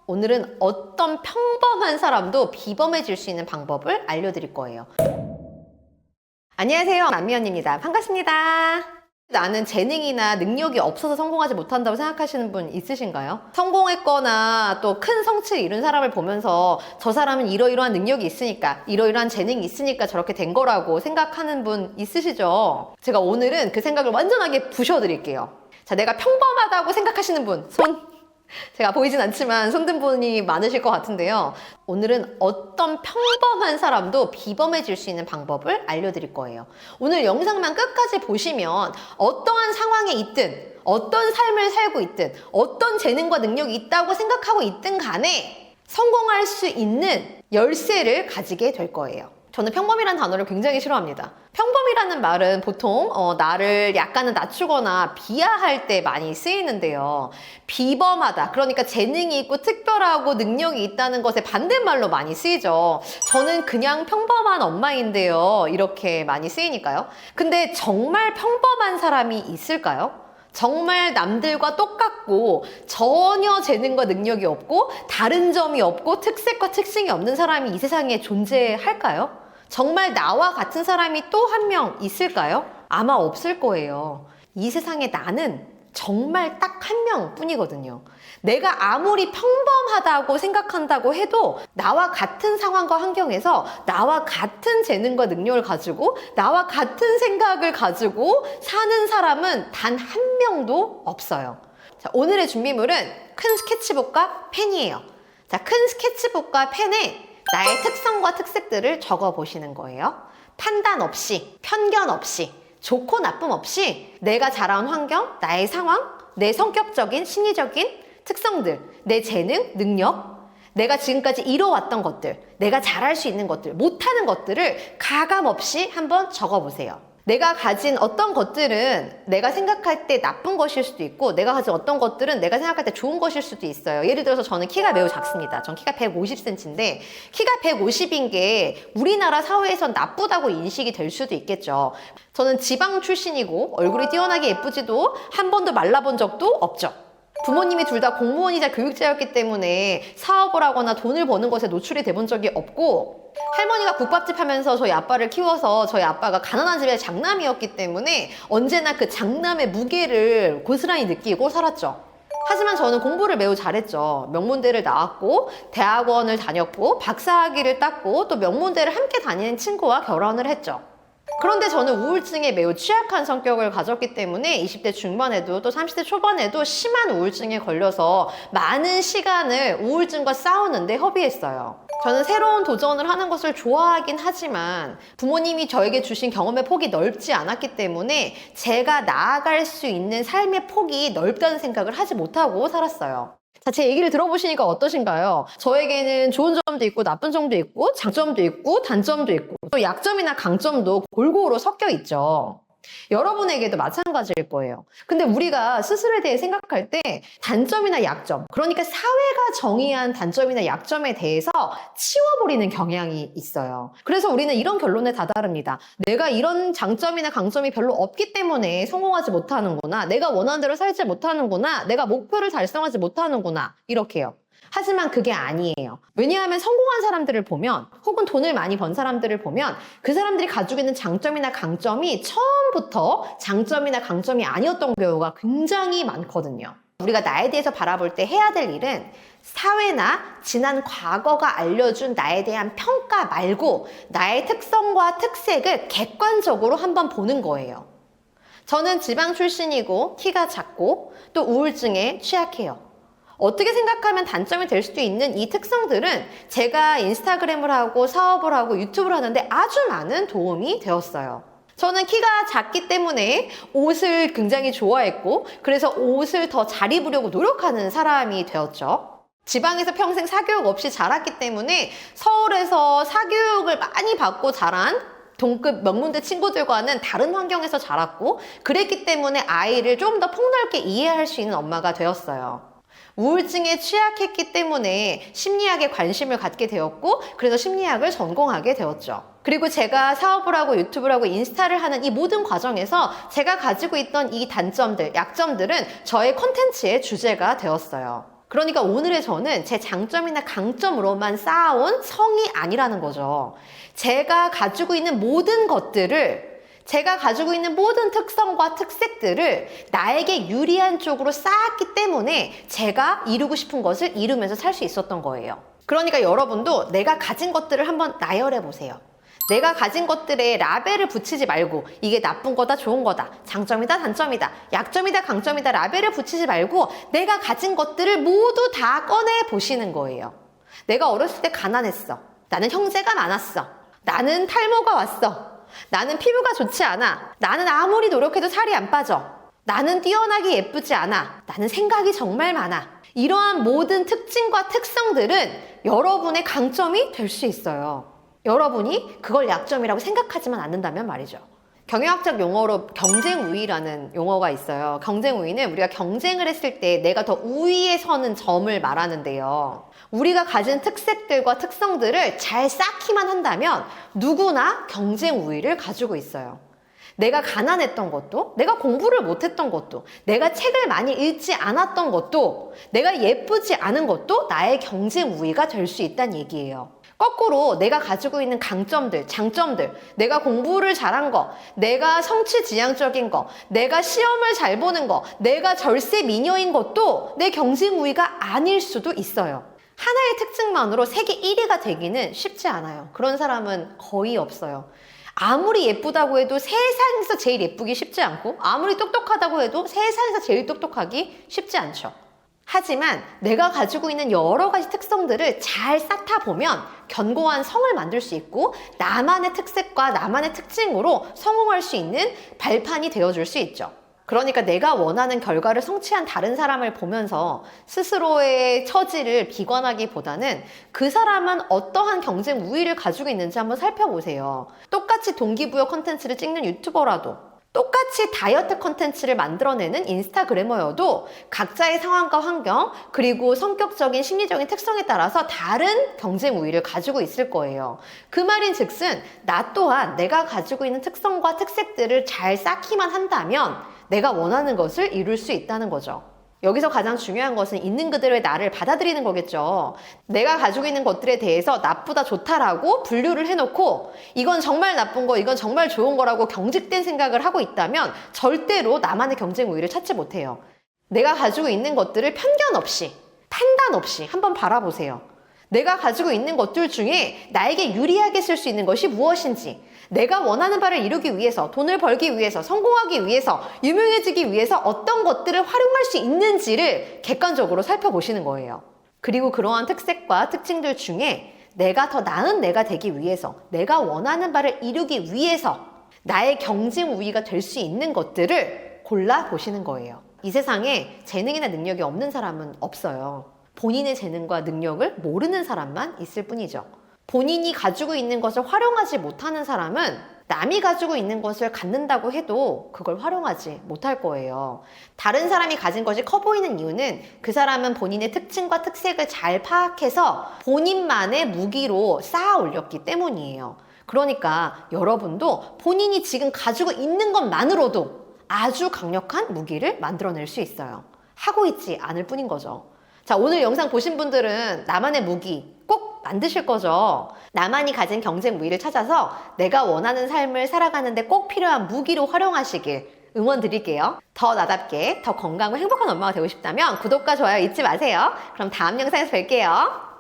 오늘은 어떤 평범한 사람도 비범해질 수 있는 방법을 알려드릴 거예요. 안녕하세요, 만미연입니다. 반갑습니다. 나는 재능이나 능력이 없어서 성공하지 못한다고 생각하시는 분 있으신가요? 성공했거나 또 큰 성취를 이룬 사람을 보면서 저 사람은 이러이러한 능력이 있으니까, 이러이러한 재능이 있으니까 저렇게 된 거라고 생각하는 분 있으시죠? 제가 오늘은 그 생각을 완전하게 부셔드릴게요. 자, 내가 평범하다고 생각하시는 분, 손. 제가 보이진 않지만 손든 분이 많으실 것 같은데요. 오늘은 어떤 평범한 사람도 비범해질 수 있는 방법을 알려드릴 거예요. 오늘 영상만 끝까지 보시면 어떠한 상황에 있든, 어떤 삶을 살고 있든, 어떤 재능과 능력이 있다고 생각하고 있든 간에 성공할 수 있는 열쇠를 가지게 될 거예요. 저는 평범이라는 단어를 굉장히 싫어합니다. 평범이라는 말은 보통 나를 약간은 낮추거나 비하할 때 많이 쓰이는데요. 비범하다, 그러니까 재능이 있고 특별하고 능력이 있다는 것에 반대말로 많이 쓰이죠. 저는 그냥 평범한 엄마인데요, 이렇게 많이 쓰이니까요. 근데 정말 평범한 사람이 있을까요? 정말 남들과 똑같고 전혀 재능과 능력이 없고 다른 점이 없고 특색과 특징이 없는 사람이 이 세상에 존재할까요? 정말 나와 같은 사람이 또 한 명 있을까요? 아마 없을 거예요. 이 세상에 나는 정말 딱 한 명뿐이거든요. 내가 아무리 평범하다고 생각한다고 해도 나와 같은 상황과 환경에서 나와 같은 재능과 능력을 가지고 나와 같은 생각을 가지고 사는 사람은 단 한 명도 없어요. 자, 오늘의 준비물은 큰 스케치북과 펜이에요. 자, 큰 스케치북과 펜에 나의 특성과 특색들을 적어 보시는 거예요. 판단 없이, 편견 없이, 좋고 나쁨 없이 내가 자라온 환경, 나의 상황, 내 성격적인, 심리적인 특성들, 내 재능, 능력, 내가 지금까지 이뤄왔던 것들, 내가 잘할 수 있는 것들, 못하는 것들을 가감 없이 한번 적어보세요. 내가 가진 어떤 것들은 내가 생각할 때 나쁜 것일 수도 있고, 내가 가진 어떤 것들은 내가 생각할 때 좋은 것일 수도 있어요. 예를 들어서 저는 키가 매우 작습니다. 전 키가 150cm인데 키가 150인 게 우리나라 사회에선 나쁘다고 인식이 될 수도 있겠죠. 저는 지방 출신이고 얼굴이 뛰어나게 예쁘지도 한 번도 말라본 적도 없죠. 부모님이 둘 다 공무원이자 교육자였기 때문에 사업을 하거나 돈을 버는 것에 노출이 돼본 적이 없고, 할머니가 국밥집 하면서 저희 아빠를 키워서 저희 아빠가 가난한 집의 장남이었기 때문에 언제나 그 장남의 무게를 고스란히 느끼고 살았죠. 하지만 저는 공부를 매우 잘했죠. 명문대를 나왔고 대학원을 다녔고 박사학위를 땄고 또 명문대를 함께 다니는 친구와 결혼을 했죠. 그런데 저는 우울증에 매우 취약한 성격을 가졌기 때문에 20대 중반에도 또 30대 초반에도 심한 우울증에 걸려서 많은 시간을 우울증과 싸우는데 허비했어요. 저는 새로운 도전을 하는 것을 좋아하긴 하지만 부모님이 저에게 주신 경험의 폭이 넓지 않았기 때문에 제가 나아갈 수 있는 삶의 폭이 넓다는 생각을 하지 못하고 살았어요. 자, 제 얘기를 들어보시니까 어떠신가요? 저에게는 좋은 점도 있고 나쁜 점도 있고 장점도 있고 단점도 있고 또 약점이나 강점도 골고루 섞여 있죠. 여러분에게도 마찬가지일 거예요. 근데 우리가 스스로에 대해 생각할 때 단점이나 약점, 그러니까 사회가 정의한 단점이나 약점에 대해서 치워버리는 경향이 있어요. 그래서 우리는 이런 결론에 다다릅니다. 내가 이런 장점이나 강점이 별로 없기 때문에 성공하지 못하는구나. 내가 원하는 대로 살지 못하는구나. 내가 목표를 달성하지 못하는구나. 이렇게요. 하지만 그게 아니에요. 왜냐하면 성공한 사람들을 보면, 혹은 돈을 많이 번 사람들을 보면 그 사람들이 가지고 있는 장점이나 강점이 처음부터 장점이나 강점이 아니었던 경우가 굉장히 많거든요. 우리가 나에 대해서 바라볼 때 해야 될 일은 사회나 지난 과거가 알려준 나에 대한 평가 말고 나의 특성과 특색을 객관적으로 한번 보는 거예요. 저는 지방 출신이고 키가 작고 또 우울증에 취약해요. 어떻게 생각하면 단점이 될 수도 있는 이 특성들은 제가 인스타그램을 하고 사업을 하고 유튜브를 하는데 아주 많은 도움이 되었어요. 저는 키가 작기 때문에 옷을 굉장히 좋아했고, 그래서 옷을 더 잘 입으려고 노력하는 사람이 되었죠. 지방에서 평생 사교육 없이 자랐기 때문에 서울에서 사교육을 많이 받고 자란 동급 명문대 친구들과는 다른 환경에서 자랐고, 그랬기 때문에 아이를 좀 더 폭넓게 이해할 수 있는 엄마가 되었어요. 우울증에 취약했기 때문에 심리학에 관심을 갖게 되었고, 그래서 심리학을 전공하게 되었죠. 그리고 제가 사업을 하고 유튜브를 하고 인스타를 하는 이 모든 과정에서 제가 가지고 있던 이 단점들, 약점들은 저의 콘텐츠의 주제가 되었어요. 그러니까 오늘의 저는 제 장점이나 강점으로만 쌓아온 성이 아니라는 거죠. 제가 가지고 있는 모든 것들을, 제가 가지고 있는 모든 특성과 특색들을 나에게 유리한 쪽으로 쌓았기 때문에 제가 이루고 싶은 것을 이루면서 살 수 있었던 거예요. 그러니까 여러분도 내가 가진 것들을 한번 나열해 보세요. 내가 가진 것들에 라벨을 붙이지 말고 이게 나쁜 거다, 좋은 거다, 장점이다, 단점이다, 약점이다, 강점이다 라벨을 붙이지 말고 내가 가진 것들을 모두 다 꺼내 보시는 거예요. 내가 어렸을 때 가난했어. 나는 형제가 많았어. 나는 탈모가 왔어. 나는 피부가 좋지 않아. 나는 아무리 노력해도 살이 안 빠져. 나는 뛰어나게 예쁘지 않아. 나는 생각이 정말 많아. 이러한 모든 특징과 특성들은 여러분의 강점이 될 수 있어요. 여러분이 그걸 약점이라고 생각하지만 않는다면 말이죠. 경영학적 용어로 경쟁 우위라는 용어가 있어요. 경쟁 우위는 우리가 경쟁을 했을 때 내가 더 우위에 서는 점을 말하는데요. 우리가 가진 특색들과 특성들을 잘 쌓기만 한다면 누구나 경쟁 우위를 가지고 있어요. 내가 가난했던 것도, 내가 공부를 못했던 것도, 내가 책을 많이 읽지 않았던 것도, 내가 예쁘지 않은 것도 나의 경쟁 우위가 될 수 있다는 얘기예요. 거꾸로 내가 가지고 있는 강점들, 장점들, 내가 공부를 잘한 거, 내가 성취지향적인 거, 내가 시험을 잘 보는 거, 내가 절세 미녀인 것도 내 경쟁 우위가 아닐 수도 있어요. 하나의 특징만으로 세계 1위가 되기는 쉽지 않아요. 그런 사람은 거의 없어요. 아무리 예쁘다고 해도 세상에서 제일 예쁘기 쉽지 않고, 아무리 똑똑하다고 해도 세상에서 제일 똑똑하기 쉽지 않죠. 하지만 내가 가지고 있는 여러 가지 특성들을 잘 쌓다 보면 견고한 성을 만들 수 있고 나만의 특색과 나만의 특징으로 성공할 수 있는 발판이 되어줄 수 있죠. 그러니까 내가 원하는 결과를 성취한 다른 사람을 보면서 스스로의 처지를 비관하기보다는 그 사람은 어떠한 경쟁 우위를 가지고 있는지 한번 살펴보세요. 똑같이 동기부여 컨텐츠를 찍는 유튜버라도, 똑같이 다이어트 컨텐츠를 만들어내는 인스타그래머여도 각자의 상황과 환경, 그리고 성격적인 심리적인 특성에 따라서 다른 경쟁 우위를 가지고 있을 거예요. 그 말인 즉슨 나 또한 내가 가지고 있는 특성과 특색들을 잘 쌓기만 한다면 내가 원하는 것을 이룰 수 있다는 거죠. 여기서 가장 중요한 것은 있는 그대로의 나를 받아들이는 거겠죠. 내가 가지고 있는 것들에 대해서 나쁘다 좋다라고 분류를 해놓고 이건 정말 나쁜 거, 이건 정말 좋은 거라고 경직된 생각을 하고 있다면 절대로 나만의 경쟁 우위를 찾지 못해요. 내가 가지고 있는 것들을 편견 없이, 판단 없이 한번 바라보세요. 내가 가지고 있는 것들 중에 나에게 유리하게 쓸 수 있는 것이 무엇인지, 내가 원하는 바를 이루기 위해서, 돈을 벌기 위해서, 성공하기 위해서, 유명해지기 위해서 어떤 것들을 활용할 수 있는지를 객관적으로 살펴보시는 거예요. 그리고 그러한 특색과 특징들 중에 내가 더 나은 내가 되기 위해서, 내가 원하는 바를 이루기 위해서 나의 경쟁 우위가 될 수 있는 것들을 골라보시는 거예요. 이 세상에 재능이나 능력이 없는 사람은 없어요. 본인의 재능과 능력을 모르는 사람만 있을 뿐이죠. 본인이 가지고 있는 것을 활용하지 못하는 사람은 남이 가지고 있는 것을 갖는다고 해도 그걸 활용하지 못할 거예요. 다른 사람이 가진 것이 커 보이는 이유는 그 사람은 본인의 특징과 특색을 잘 파악해서 본인만의 무기로 쌓아 올렸기 때문이에요. 그러니까 여러분도 본인이 지금 가지고 있는 것만으로도 아주 강력한 무기를 만들어낼 수 있어요. 하고 있지 않을 뿐인 거죠. 자, 오늘 영상 보신 분들은 나만의 무기 꼭 만드실 거죠. 나만이 가진 경쟁 우위를 찾아서 내가 원하는 삶을 살아가는데 꼭 필요한 무기로 활용하시길 응원 드릴게요. 더 나답게, 더 건강하고 행복한 엄마가 되고 싶다면 구독과 좋아요 잊지 마세요. 그럼 다음 영상에서 뵐게요.